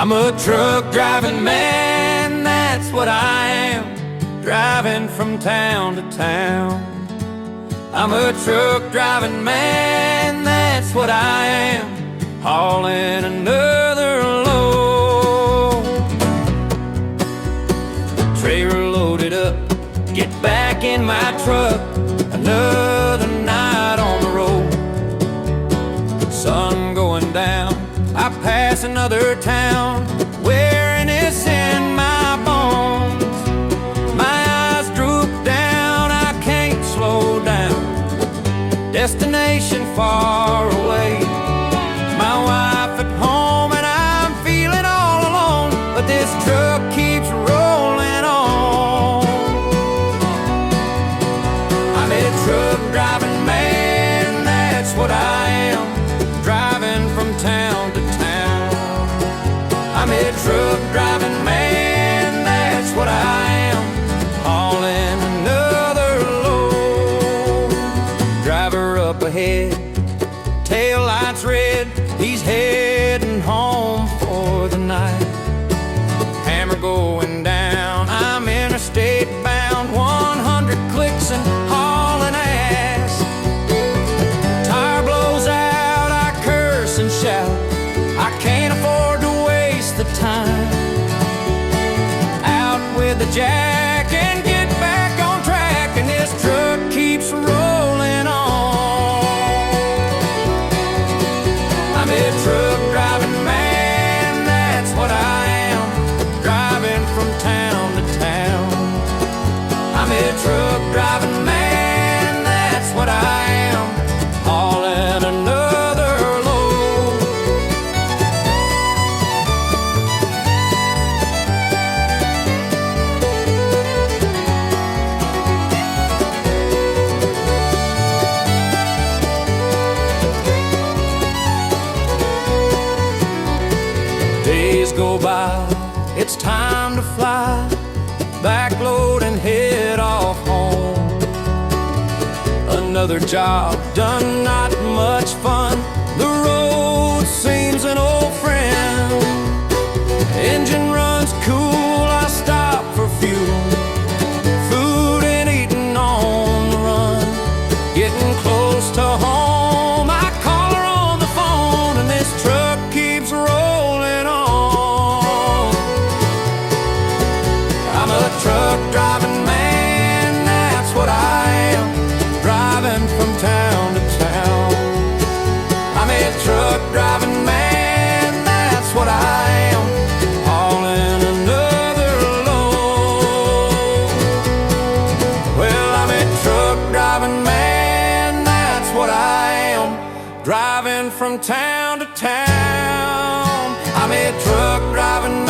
I'm a truck driving man, that's what I am, driving from town to town. I'm a truck driving man, that's what I am, hauling another load. Trailer loaded up, get back in my truck, another night on the road. Sun going down, I pass another town, weariness in my bones. My eyes droop down, I can't slow down, destination far away. My wife at home and I'm feeling all alone, but this truck keeps rolling on. I'm a truck driving man, that's what I am, driving from town to town. I'm a truck driving man, that's what I am, hauling another load. Driver up ahead, tail lights red, he's heading home for the night. Hammer going down, I'm interstate bound, 100 clicks and hauling ass. Tire blows out, I curse and shout, I can't afford to waste the time. Out with the jack and get back on track, and this truck keeps rolling on. I'm a truck driving man, that's what I am, driving from town to town. I'm a truck driving man, that's what I am, hauling another load. Days go by, it's time to fly, backload and head off home. Another job done, not much fun, the road seems an old friend. Engine runs cool, I stop for fuel, food and eating on the run. Getting close to home, I call her on the phone, and this truck keeps rolling on. I'm a truck driving man, that's what I am, driving from town to town. I'm a truck driving man, that's what I am, hauling another load. Well, I'm a truck driving man, that's what I am, driving from town to town. I'm a truck driving